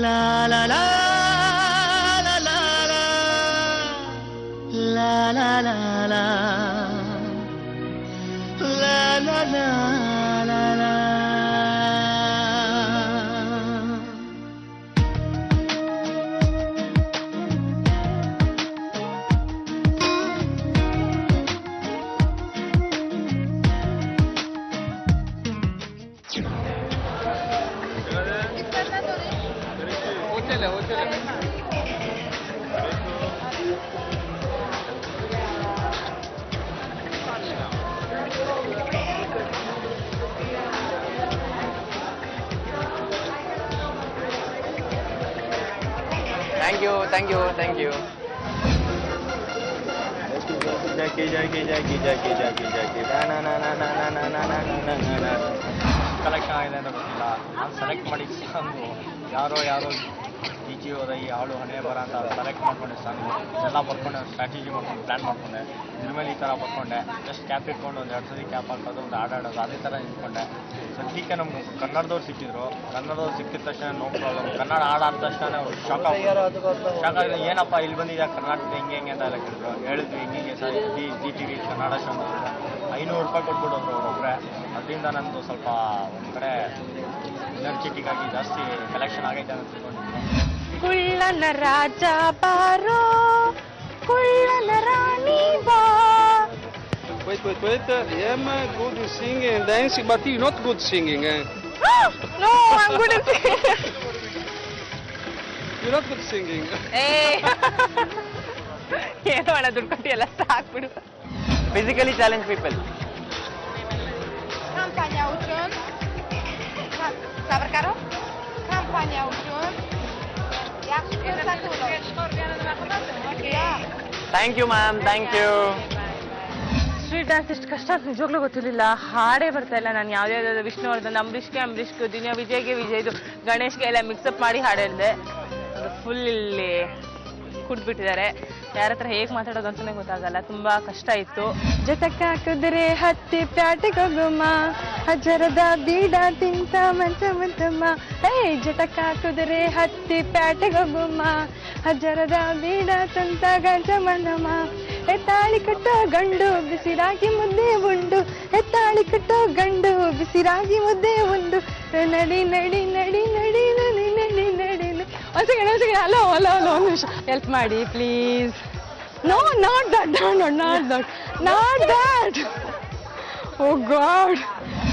La la la la la la la la la la la la la la la. Thank you. Collection ಆಗಿದೆ ಅಂತ ಗೊತ್ತಿಲ್ಲ. ನಾನು select ಮಾಡಿದ song ಯಾರೋ ಈಚಿ ಹೋದ ಈ ಹಾಡು ಹಣೆ ಬರ ಅಂತ ಸೆಲೆಕ್ಟ್ ಮಾಡ್ಕೊಂಡೆ ಸಾಂಗು ಎಲ್ಲ ಬರ್ಕೊಂಡೆ, ಸ್ಟ್ರಾಟಜಿ ಮಾಡ್ಕೊಂಡು ಪ್ಲ್ಯಾನ್ ಮಾಡ್ಕೊಂಡೆ. ಇದ್ರ ಮೇಲೆ ಈ ಥರ ಬರ್ಕೊಂಡೆ, ಜಸ್ಟ್ ಕ್ಯಾಪ್ ಇಟ್ಕೊಂಡು ಒಂದು 2 ಸರಿ ಕ್ಯಾಪ್ ಹಾಕೋದು, ಒಂದು ಹಾಡಾಡೋದು, ಅದೇ ಥರ ನಿಂತ್ಕೊಂಡೆ. ಸದ್ಯಕ್ಕೆ ನಮ್ಗೆ ಕನ್ನಡದವ್ರು ಸಿಕ್ಕಿದ್ರು. ಕನ್ನಡದವ್ರು ಸಿಕ್ಕಿದ ತಕ್ಷಣ ನೋ ಪ್ರಾಬ್ಲಮ್. ಕನ್ನಡ ಹಾಡಾದ ತಕ್ಷಣ ನಾವು ಶಾಕ್ ಆಗಿದೆ. ಏನಪ್ಪ ಇಲ್ಲಿ ಬಂದಿದ್ಯಾ ಕರ್ನಾಟಕ ಹೆಂಗೆ ಅಂತ ಎಲ್ಲ ಕೇಳಿದ್ರು. ಹೇಳಿದ್ವಿ ಹಿಂಗೆ sir G T V Kannada show ₹500 ಕೊಟ್ಬಿಡೋದ್ರು ಅವರೊಬ್ಬರೇ. ಅದರಿಂದ ನಂದು ಸ್ವಲ್ಪ ಒಂದು ಕಡೆ ಎನರ್ಜೆಟಿಕ್ಕಾಗಿ ಜಾಸ್ತಿ ಕಲೆಕ್ಷನ್ ಆಗೈತೆ ಅಂತ ತಿಳ್ಕೊಂಡಿದ್ದೆ. ಕುಳ್ಳನ ರಾಜ ಬಾರೋ, ಕುಳ್ಳನ ರಾಣಿ ಬಾ. Wait. I'm good in singing and dancing, but you're not good singing. No, I'm good at singing. You're not good singing. ಏನು ಅಣ್ಣ ದುಡ್ಡು ಕೊಟ್ಟು ಎಲ್ಲ ಸಾಕ್ಬಿಡು. Physically challenged people. Kampania uczeń. Sabar karo? Kampania uczeń. Jak się Thank you ma'am, thank you. Street dance ಎಷ್ಟು ಕಷ್ಟ ಅಂತ ನಿಜವಾಗ್ಲೂ ಗೊತ್ತಿರಲಿಲ್ಲ. ಹಾಡೇ ಬರ್ತಾ ಇಲ್ಲ. ನಾನು ಯಾವುದೇ ವಿಷ್ಣುವರ್ಧನ್, ಅಂಬರೀಷ್ಗೆ, ದಿನ ವಿಜಯ್ದು, ಗಣೇಶ್ಗೆ ಎಲ್ಲ ಮಿಕ್ಸಪ್ ಮಾಡಿ ಹಾಡಿದ್ದೆ. ಫುಲ್ ಇಲ್ಲಿ ಕುಡ್ಬಿಟ್ಟಿದ್ದಾರೆ. ಯಾರ ಹತ್ರ ಹೇಗೆ ಮಾತಾಡೋದು ಅಂತಾನೆ ಗೊತ್ತಾಗಲ್ಲ. ತುಂಬಾ ಕಷ್ಟ ಇತ್ತು. ಜಟಕ ಕುದುರೆ ಹತ್ತಿ ಪ್ಯಾಟಿಗೊಬ್ಬಮ್ಮ, ಹಜರದ ಬೀಡ ತಿಂತ ಮಂಚಮ್ಮ. ಜಟಕ ಕುದುರೆ ಹತ್ತಿ ಪ್ಯಾಟಿಗೊಬ್ಬಮ್ಮ, ಹಜರದ ಬೀಡ ತಂತ ಗಂಜಮನಮ್ಮ. ಎತ್ತಾಳಿ ಕಟ್ಟೋ ಗಂಡು ಬಿಸಿರಾಗಿ ಮುದ್ದೆ ಉಂಡು, ಎತ್ತಾಳಿ ಕಟ್ಟೋ ಗಂಡು ಬಿಸಿರಾಗಿ ಮುದ್ದೆ ಉಂಡು. ನಡಿ ನಡಿ ನಡಿ ನಡಿ ನಡಿ ನಡಿ ನಡಿ. ಒಂದ್ ಸೆಕೆಂಡ್ ಹಲೋ ಒಂದು ನಿಮಿಷ ಹೆಲ್ಪ್ ಮಾಡಿ please. No not that. Oh god.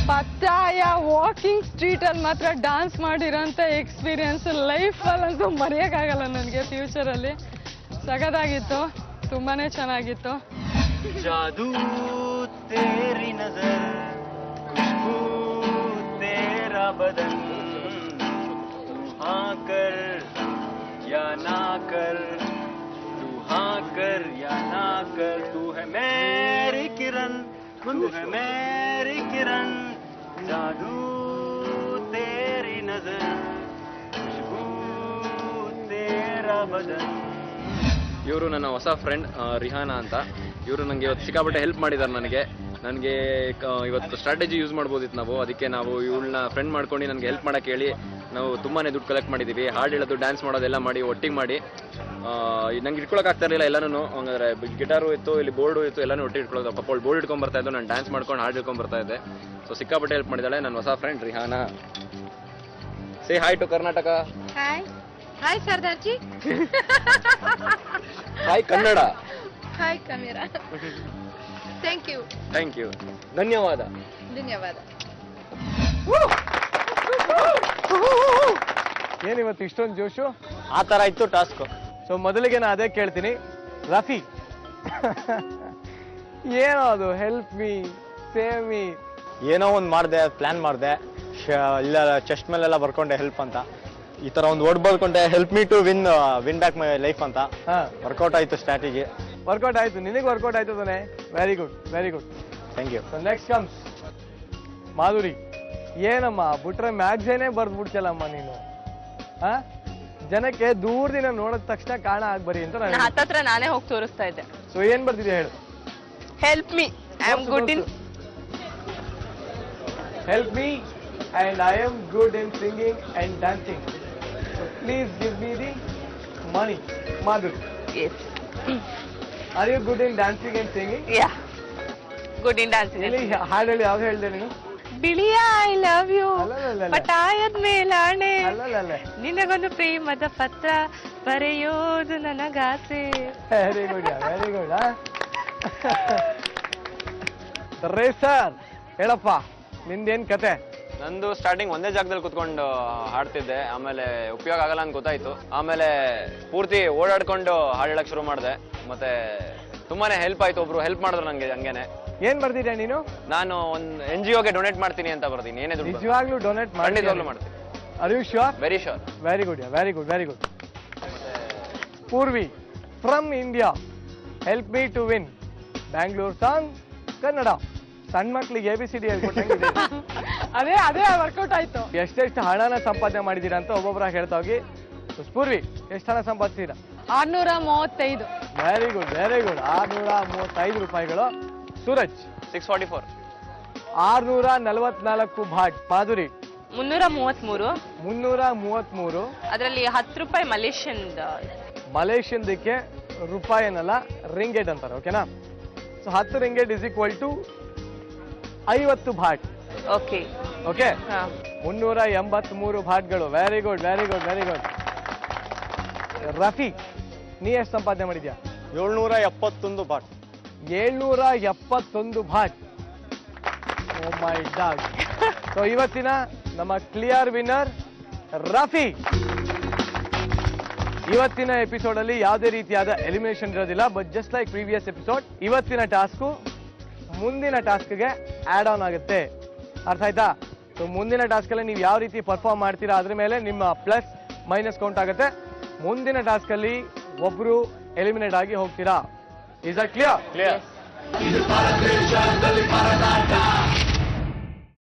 Pattaya walking street ಅಲ್ಲಿ ಮಾತ್ರ ಡಾನ್ಸ್ ಮಾಡಿರೋಂಥ ಎಕ್ಸ್ಪೀರಿಯನ್ಸ್ ಲೈಫಲ್ಲಂತೂ ಮರೆಯೋಕ್ಕಾಗಲ್ಲ ನನಗೆ. ಫ್ಯೂಚರಲ್ಲಿ ಸಗದಾಗಿತ್ತು, ತುಂಬಾನೇ ಚೆನ್ನಾಗಿತ್ತು. ಜಾದೂ ತೇರಿ ನಜರ್, ಖುಷ್ಬೂ ತೇರಾ ಬದನ್, ತೂ हाँ कर या ना कर, तू हाँ कर या ना कर, तू है मेरी किरण, तू है मेरी किरण, जादू तेरी नजर, खुशबू तेरा बदन. ಇವರು ನನ್ನ ಹೊಸ ಫ್ರೆಂಡ್ ರಿಹಾನಾ ಅಂತ. ಇವರು ನನಗೆ ಇವತ್ತು ಸಿಕ್ಕಾಪಟ್ಟೆ ಹೆಲ್ಪ್ ಮಾಡಿದ್ದಾರೆ. ನನಗೆ ಇವತ್ತು ಸ್ಟ್ರಾಟಜಿ ಯೂಸ್ ಮಾಡ್ಬೋದಿತ್ತು ನಾವು. ಅದಕ್ಕೆ ನಾವು ಇವಳನ್ನ ಫ್ರೆಂಡ್ ಮಾಡ್ಕೊಂಡು ನನಗೆ ಹೆಲ್ಪ್ ಮಾಡೋಕ್ಕೆ ಹೇಳಿ ನಾವು ತುಂಬಾ ದುಡ್ಡು ಕಲೆಕ್ಟ್ ಮಾಡಿದ್ದೀವಿ. ಹಾಡು ಹೇಳೋದು, ಡ್ಯಾನ್ಸ್ ಮಾಡೋದೆಲ್ಲ ಮಾಡಿ ಒಟ್ಟಿಗೆ ಮಾಡಿ ನಂಗೆ ಇಟ್ಕೊಳಕ್ಕೆ ಆಗ್ತಾ ಇರಲಿಲ್ಲ ಎಲ್ಲನೂ. ಹಂಗಾದ್ರೆ ಗಿಟಾರು ಇತ್ತು, ಇಲ್ಲಿ ಬೋರ್ಡು ಇತ್ತು, ಎಲ್ಲನೂ ಒಟ್ಟಿಗೆ ಇಟ್ಕೊಳ್ಳೋದು. ಪಾಪ ಅವಳು ಬೋರ್ಡ್ ಇಟ್ಕೊಂಡು ಬರ್ತಾ ಇದ್ದು, ನಾನು ಡ್ಯಾನ್ಸ್ ಮಾಡ್ಕೊಂಡು ಹಾಡು ಹೇಳ್ಕೊಂಡು ಬರ್ತಾ ಇದ್ದೆ. ಸೊ ಸಿಕ್ಕಾಪಟ್ಟೆ ಹೆಲ್ಪ್ ಮಾಡಿದ್ದಾಳೆ ನನ್ನ ಹೊಸ friend Rihanna. Say hi to Karnataka. Hi Sardarji. Hi Kannada. Hi camera. Thank you. ಧನ್ಯವಾದ. ಏನಿವತ್ತು ಇಷ್ಟೊಂದು ಜೋಶು? ಆ ಥರ ಇತ್ತು ಟಾಸ್ಕು. ಸೊ ಮೊದಲಿಗೆ ನಾನು ಅದೇ ಕೇಳ್ತೀನಿ, ರಫಿ ಏನೋ ಅದು ಹೆಲ್ಪ್ ಮೀ, ಸೇವ್ ಮೀ, ಏನೋ ಒಂದು ಮಾಡಿದೆ, ಪ್ಲ್ಯಾನ್ ಮಾಡಿದೆ, ಇಲ್ಲ ಚೆಸ್ಟ್ ಮೇಲೆಲ್ಲ ಬರ್ಕೊಂಡೆ ಹೆಲ್ಪ್ ಅಂತ. ಈ ಥರ ಒಂದು ವರ್ಡ್ ಬರ್ಕೊಂಡೆ, help me to win back my life ಅಂತ. ವರ್ಕೌಟ್ ಆಯಿತು ಸ್ಟ್ರಾಟಜಿ. ವರ್ಕೌಟ್ ಆಯ್ತು, ನಿನಗೆ ವರ್ಕೌಟ್ ಆಯ್ತು ತಾನೆ? Very good. Thank you. So next comes Madhuri. ಏನಮ್ಮ ಬಿಟ್ರೆ ಮ್ಯಾಗ್ಝೇನೇ ಬರ್ದ್ಬಿಡ್ತಲ್ಲಮ್ಮ ನೀನು. ಜನಕ್ಕೆ ದೂರದಿಂದ ನೋಡಿದ ತಕ್ಷಣ ಕಾಣ ಆಗ್ಬರಿ ಅಂತ ಹತ್ತತ್ರ ನಾನೇ ಹೋಗಿ ತೋರಿಸ್ತಾ ಇದ್ದೆ. ಸೊ ಏನ್ ಬರ್ತಿದೆ ಹೇಳು? Help me, I am good in. Help me, and I am good in singing and dancing. So please give me the money. Madhuri, Yes. are you good in dancing and singing? Yeah. Good in dancing. ಇಲ್ಲಿ ಹಾಡಲ್ಲಿ ಯಾವ್ದು ಹೇಳ್ದೆ ನೀನು? ಬಿಳಿಯ I love you ಅಲ್ಲಲ್ಲಲ್ಲ. ಪಟಾಯದ ಮೇಲಾಣೆ ಅಲ್ಲಲ್ಲಲ್ಲ. ನಿನಗೊಂದು ಪ್ರೇಮದ ಪತ್ರ ಬರೆಯೋದು ನನಗಾಸೆ. Very good very good. Racer ಹೇಳಪ್ಪ ನಿಂದೇನ್ ಕತೆ? ನಂದು ಸ್ಟಾರ್ಟಿಂಗ್ ಒಂದೇ ಜಾಗದಲ್ಲಿ ಕುತ್ಕೊಂಡು ಹಾಡ್ತಿದ್ದೆ, ಆಮೇಲೆ ಉಪಯೋಗ ಆಗಲ್ಲ ಅಂತ ಗೊತ್ತಾಯ್ತು. ಆಮೇಲೆ ಪೂರ್ತಿ ಓಡಾಡ್ಕೊಂಡು ಹಾಡು ಹೇಳಕ್ ಶುರು ಮಾಡಿದೆ. ಮತ್ತೆ ತುಂಬಾನೇ ಹೆಲ್ಪ್ ಆಯ್ತು, ಒಬ್ರು ಹೆಲ್ಪ್ ಮಾಡಿದ್ರು ನಂಗೆ. ಹಂಗೇನೆ ಏನ್ ಬರ್ದಿದ್ಯಾ ನೀನು? ನಾನು ಒಂದು NGO ಗೆ ಡೊನೇಟ್ ಮಾಡ್ತೀನಿ ಅಂತ ಬರ್ತೀನಿ. ಏನೇ ದುಡ್ಡು ಬಂದ್ರು. ನಿಜವಾಗ್ಲೂ ಡೊನೇಟ್ ಖಂಡಿತವಾಗ್ಲೂ ಮಾಡ್ತೀನಿ. Are you sure? Very sure. Very good very good very good. Purvi from India, help me to win Bangalore song Kannada. ಸಣ್ಣ ಮಕ್ಳಿಗೆ ABCD ಹೇಳ್ಕೊಟ್ಟಂಗಿದೆ. ಅದೇ ಅದೇ ವರ್ಕೌಟ್ ಆಯ್ತು. ಎಷ್ಟೆಷ್ಟು ಹಣನ ಸಂಪಾದನೆ ಮಾಡಿದೀರಾ ಅಂತ ಒಬ್ಬೊಬ್ಬರಾಗಿ ಹೇಳ್ತಾ ಹೋಗಿ. ಪೂರ್ವಿ ಎಷ್ಟು ಹಣ ಸಂಪಾದಿಸಿದೀರಾ? 635. Very good very good. 635 ರೂಪಾಯಿಗಳು. ಸೂರಜ್ 644. 644 ಭಾಟ್. ಮಾಧುರಿ 333. 333. ಅದರಲ್ಲಿ 10 ರೂಪಾಯಿ ಮಲೇಷಿಯನ್ದಕ್ಕೆ ರೂಪಾಯಿ ಏನಲ್ಲ, ರಿಂಗೇಟ್ ಅಂತಾರೆ. ಓಕೆನಾ? So 10 ringgit is equal to 50 baht. Okay okay, 383 ಭಾಟ್ಗಳು. Very good very good very good. Rafi, ನೀ ಎಷ್ಟು ಸಂಪಾದನೆ ಮಾಡಿದ್ಯಾ? 771 baht. 771 baht. Oh my god. So ಇವತ್ತಿನ ನಮ್ಮ ಕ್ಲಿಯರ್ ವಿನ್ನರ್ ರಫಿ. ಇವತ್ತಿನ ಎಪಿಸೋಡ್ ಅಲ್ಲಿ ಯಾವುದೇ ರೀತಿಯಾದ ಎಲಿಮಿನೇಷನ್ ಇರೋದಿಲ್ಲ, but just like previous episode ಇವತ್ತಿನ ಟಾಸ್ಕು ಮುಂದಿನ ಟಾಸ್ಕ್ಗೆ ಆಡ್ ಆನ್ ಆಗುತ್ತೆ. ಅರ್ಥ ಆಯ್ತಾ? ಸೊ ಮುಂದಿನ ಟಾಸ್ಕ್ ಅಲ್ಲಿ ನೀವು ಯಾವ ರೀತಿ ಪರ್ಫಾರ್ಮ್ ಮಾಡ್ತೀರಾ ಅದ್ರ ಮೇಲೆ ನಿಮ್ಮ ಪ್ಲಸ್ ಮೈನಸ್ ಕೌಂಟ್ ಆಗುತ್ತೆ. ಮುಂದಿನ ಟಾಸ್ಕ್ ಅಲ್ಲಿ ಒಬ್ರು ಎಲಿಮಿನೇಟ್ ಆಗಿ ಹೋಗ್ತೀರಾ. Is that clear? ಕ್ಲಿಯರ್.